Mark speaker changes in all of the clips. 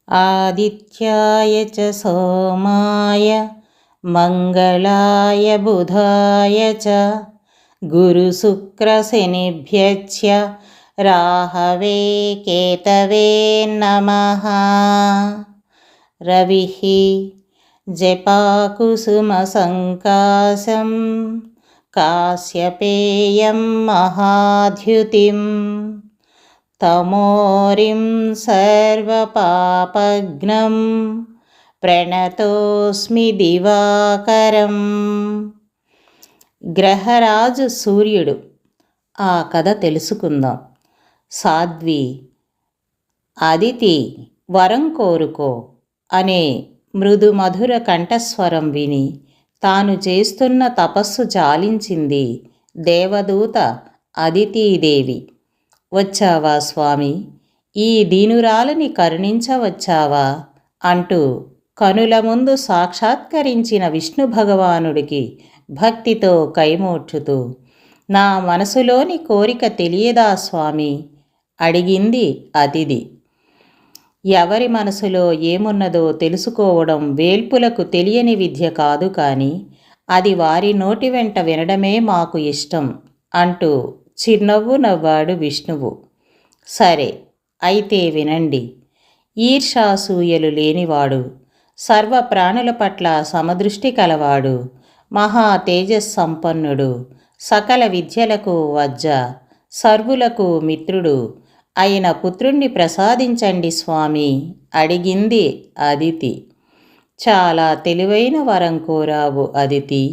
Speaker 1: ఆదిత్యాయ చ సోమాయ మంగళాయ బుధాయ చ గురుశుక్రశనిభ్యశ్చ రాహవే కేతవే నమః. రవిః జపాకుసుమసంకాశం కాశ్యపేయం మహాద్యుతిం తమోరిం సర్వపాపఘ్నం ప్రణతోస్మి దివాకరం. గ్రహరాజు సూర్యుడు. ఆ కథ తెలుసుకుందాం. సాధ్వి, అదితి వరం కోరుకో అనే మృదు మధుర కంఠస్వరం విని తాను చేస్తున్న తపస్సు చాలించింది దేవదూత అదితీదేవి. వచ్చావా స్వామి, ఈ దీనురాలిని కరుణించవచ్చావా అంటూ కనుల ముందు సాక్షాత్కరించిన విష్ణు భగవానుడికి భక్తితో కైమోడ్చుతూ, నా మనసులోని కోరిక తెలియదా స్వామి అడిగింది అతిథి. ఎవరి మనసులో ఏమున్నదో తెలుసుకోవడం వేల్పులకు తెలియని విద్య కాదు, కానీ అది వారి నోటి వెంట వినడమే మాకు ఇష్టం అంటూ చిరునవ్వు నవ్వాడు విష్ణువు. సరే అయితే వినండి. ఈర్షాసూయలు లేనివాడు, సర్వ ప్రాణుల పట్ల సమదృష్టి కలవాడు, మహా తేజస్సంపన్నుడు, సకల విద్యలకు వజ్జ, సర్వులకు మిత్రుడు అయిన పుత్రుణ్ణి ప్రసాదించండి స్వామి అడిగింది అదితి. చాలా తెలివైన వరం కోరావు అదితి.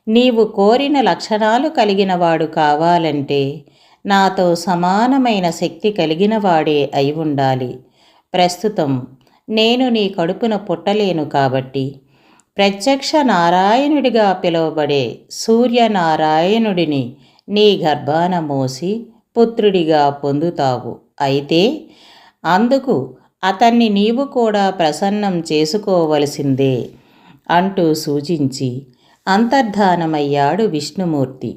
Speaker 1: నీవు కోరిన లక్షణాలు కలిగినవాడు కావాలంటే నాతో సమానమైన శక్తి కలిగినవాడే అయి ఉండాలి. ప్రస్తుతం నేను నీ కడుపున పుట్టలేను కాబట్టి ప్రత్యక్ష నారాయణుడిగా పిలువబడే సూర్యనారాయణుడిని నీ గర్భాన మోసి పుత్రుడిగా పొందుతావు. అయితే అందుకు అతన్ని నీవు కూడా ప్రసన్నం చేసుకోవలసిందే అంటూ సూచించి అంతర్ధానమయ్యాడు విష్ణుమూర్తి.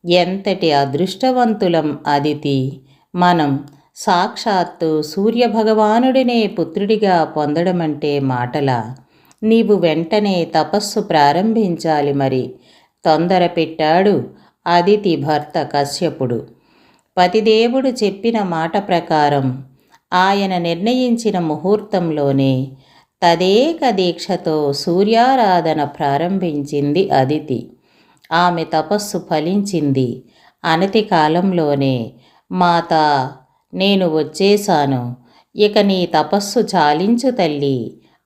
Speaker 1: ఎంతటి అదృష్టవంతులం అదితి, మనం సాక్షాత్తు సూర్యభగవానుడినే పుత్రుడిగా పొందడమంటే మాటలా? నీవు వెంటనే తపస్సు ప్రారంభించాలి మరి, తొందర పెట్టాడు అదితి భర్త కశ్యపుడు. పతిదేవుడు చెప్పిన మాట ప్రకారం ఆయన నిర్ణయించిన ముహూర్తంలోనే తదేక దీక్షతో సూర్యారాధన ప్రారంభించింది అదితి. ఆమె తపస్సు ఫలించింది. అనతి కాలంలోనే మాతా, నేను వచ్చేశాను, ఇక నీ తపస్సు చాలించు తల్లి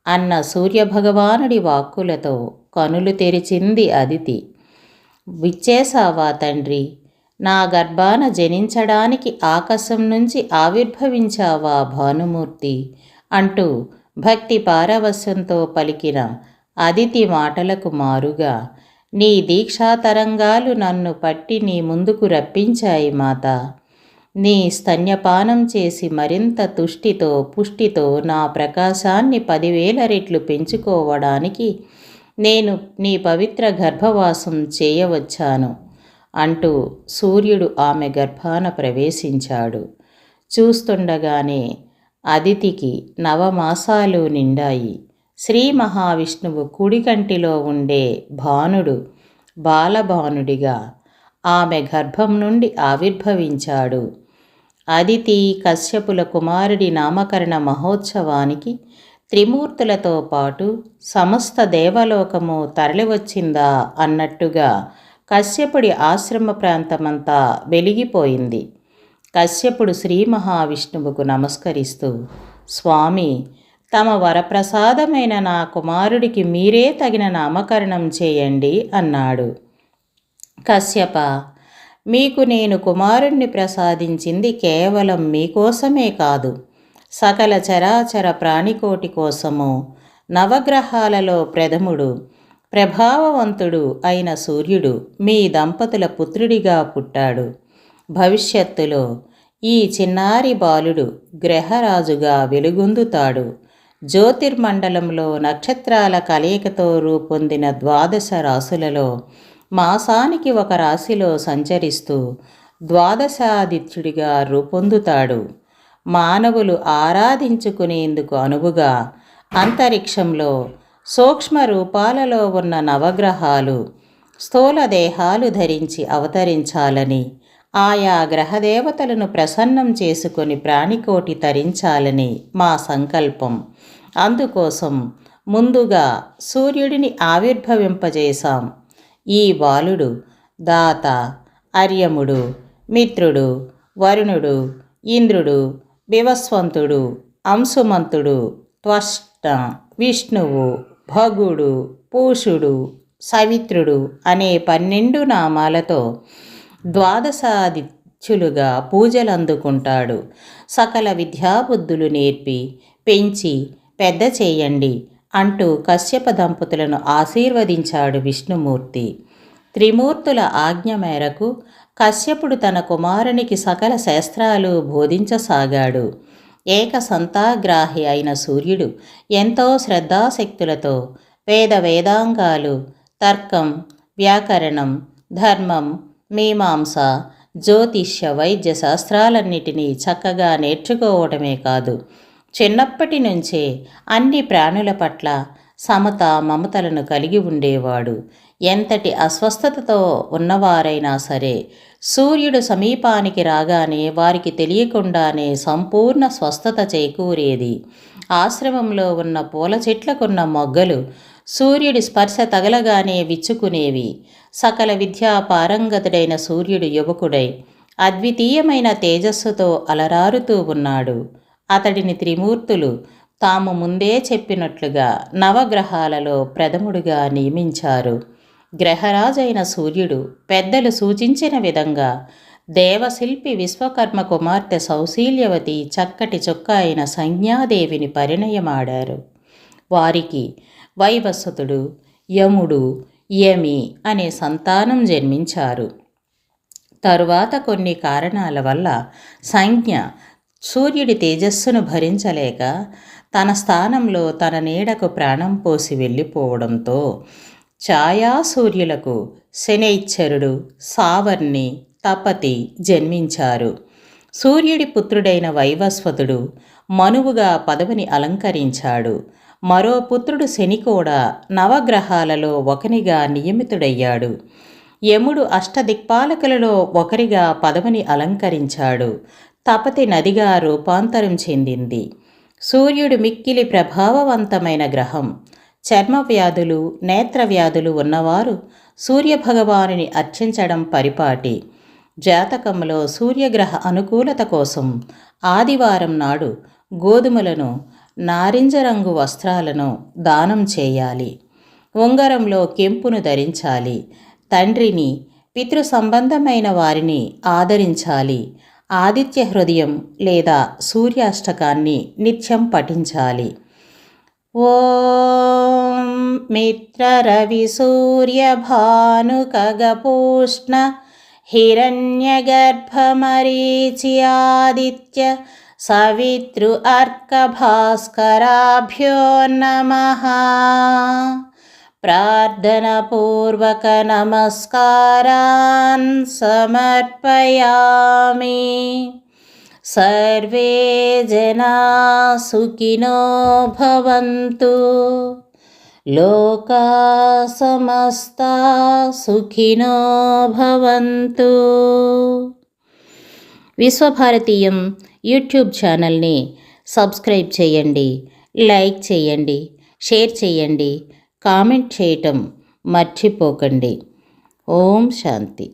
Speaker 1: అన్న సూర్యభగవానుడి వాక్కులతో కనులు తెరిచింది అదితి. విచ్చేశావా తండ్రి, నా గర్భాన జనించడానికి ఆకాశం నుంచి ఆవిర్భవించావా భానుమూర్తి అంటూ భక్తి పారవస్యంతో పలికిన అదితి మాటలకు మారుగా నీ దీక్షా తరంగాలు నన్ను పట్టి నీ ముందుకు రప్పించాయి మాత. నీ స్తన్యపానం చేసి మరింత తుష్టితో పుష్టితో నా ప్రకాశాన్ని 10,000 రెట్లు పెంచుకోవడానికి నేను నీ పవిత్ర గర్భవాసం చేయవచ్చాను అంటూ సూర్యుడు ఆమె గర్భాన ప్రవేశించాడు. చూస్తుండగానే అదితికి 9 మాసాలు నిండాయి. శ్రీ మహావిష్ణువు కుడి కంటిలో ఉండే భానుడు బాలభానుడిగా ఆమె గర్భం నుండి ఆవిర్భవించాడు. అదితి కశ్యపుల కుమారుడి నామకరణ మహోత్సవానికి త్రిమూర్తులతో పాటు సమస్త దేవలోకము తరలివచ్చిందా అన్నట్టుగా కశ్యపుడి ఆశ్రమ ప్రాంతమంతా వెలిగిపోయింది. కశ్యపుడు శ్రీ మహావిష్ణువుకు నమస్కరిస్తూ, స్వామి, తమ వరప్రసాదమైన నా కుమారుడికి మీరే తగిన నామకరణం చేయండి అన్నాడు. కశ్యప, మీకు నేను కుమారుణ్ణి ప్రసాదించింది కేవలం మీకోసమే కాదు, సకల చరాచర ప్రాణికోటి కోసము. నవగ్రహాలలో ప్రథముడు, ప్రభావవంతుడు అయిన సూర్యుడు మీ దంపతుల పుత్రుడిగా పుట్టాడు. భవిష్యత్తులో ఈ చిన్నారి బాలుడు గ్రహరాజుగా వెలుగొందుతాడు. జ్యోతిర్మండలంలో నక్షత్రాల కలయికతో రూపొందిన 12 రాశులలో మాసానికి ఒక రాశిలో సంచరిస్తూ ద్వాదశాదిత్యుడిగా రూపొందుతాడు. మానవులు ఆరాధించుకునేందుకు అనువుగా అంతరిక్షంలో సూక్ష్మ రూపాలలో ఉన్న నవగ్రహాలు స్థూల దేహాలు ధరించి అవతరించాలని, ఆయా గ్రహదేవతలను ప్రసన్నం చేసుకొని ప్రాణికోటి తరించాలని మా సంకల్పం. అందుకోసం ముందుగా సూర్యుడిని ఆవిర్భవింపజేశాం. ఈ బాలుడు దాత, అర్యముడు, మిత్రుడు, వరుణుడు, ఇంద్రుడు, వివస్వంతుడు, అంశుమంతుడు, త్వష్ట, విష్ణువు, భగుడు, పూషుడు, సవిత్రుడు అనే 12 నామాలతో ద్వాదశాదిత్యులుగా పూజలందుకుంటాడు. సకల విద్యాబుద్ధులు నేర్పి పెంచి పెద్ద చేయండి అంటూ కశ్యప దంపతులను ఆశీర్వదించాడు విష్ణుమూర్తి. త్రిమూర్తుల ఆజ్ఞ మేరకు కశ్యపుడు తన కుమారునికి సకల శాస్త్రాలు బోధించసాగాడు. ఏకసంతాగ్రాహి అయిన సూర్యుడు ఎంతో శ్రద్ధాశక్తులతో వేదాంగాలు, తర్కం, వ్యాకరణం, ధర్మం, మీమాంస, జ్యోతిష్య, వైద్య శాస్త్రాలన్నిటినీ చక్కగా నేర్చుకోవడమే కాదు, చిన్నప్పటి నుంచే అన్ని ప్రాణుల పట్ల సమత మమతలను కలిగి ఉండేవాడు. ఎంతటి అస్వస్థతతో ఉన్నవారైనా సరే సూర్యుడు సమీపానికి రాగానే వారికి తెలియకుండానే సంపూర్ణ స్వస్థత చేకూరేది. ఆశ్రమంలో ఉన్న పూల చెట్లకున్న మొగ్గలు సూర్యుడి స్పర్శ తగలగానే విచ్చుకునేవి. సకల విద్యా పారంగతుడైన సూర్యుడు యువకుడై అద్వితీయమైన తేజస్సుతో అలరారుతూ ఉన్నాడు. అతడిని త్రిమూర్తులు తాము ముందే చెప్పినట్లుగా నవగ్రహాలలో ప్రథముడుగా నియమించారు. గ్రహరాజైన సూర్యుడు పెద్దలు సూచించిన విధంగా దేవశిల్పి విశ్వకర్మ కుమార్తె సౌశీల్యవతి చక్కటి చొక్క అయిన సంజ్ఞాదేవిని పరిణయమాడారు. వారికి వైవస్వతుడు, యముడు, యమి అనే సంతానం జన్మించారు. తరువాత కొన్ని కారణాల వల్ల సంజ్ఞ సూర్యుడి తేజస్సును భరించలేక తన స్థానంలో తన నీడకు ప్రాణం పోసి వెళ్ళిపోవడంతో ఛాయాసూర్యులకు శనైశ్చరుడు, సావర్ణి, తపతి జన్మించారు. సూర్యుడి పుత్రుడైన వైవస్వతుడు మనువుగా పదవిని అలంకరించాడు. మరో పుత్రుడు శని కూడా నవగ్రహాలలో ఒకనిగా నియమితుడయ్యాడు. యముడు అష్టదిక్పాలకులలో ఒకరిగా పదవిని అలంకరించాడు. తపతి నదిగా రూపాంతరం చెందింది. సూర్యుడు మిక్కిలి ప్రభావవంతమైన గ్రహం. చర్మవ్యాధులు, నేత్రవ్యాధులు ఉన్నవారు సూర్యభగవానుని అర్చించడం పరిపాటి. జాతకంలో సూర్యగ్రహ అనుకూలత కోసం ఆదివారం నాడు గోధుమలను, నారింజ రంగు వస్త్రాలను దానం చేయాలి. ఉంగరంలో కెంపును ధరించాలి. తండ్రిని, పితృ సంబంధమైన వారిని ఆదరించాలి. ఆదిత్య హృదయం లేదా సూర్యాష్టకాన్ని నిత్యం పఠించాలి. ఓం మిత్రరవి సూర్య భాను ఖగపూష్ణ హిరణ్యగర్భమరీచి ఆదిత్య సవితృ అర్క భాస్కరాభ్యో నమః. ప్రార్థనపూర్వక నమస్కారాన్ సమర్పయామి. సర్వే జనా సుఖినో భవంతు. లోకా సమస్తా సుఖినో భవంతు. విశ్వభారతీయం యూట్యూబ్ ఛానల్ని సబ్స్క్రైబ్ చేయండి, లైక్ చేయండి, షేర్ చేయండి, కామెంట్ చేయటం మర్చిపోకండి. ఓం శాంతి.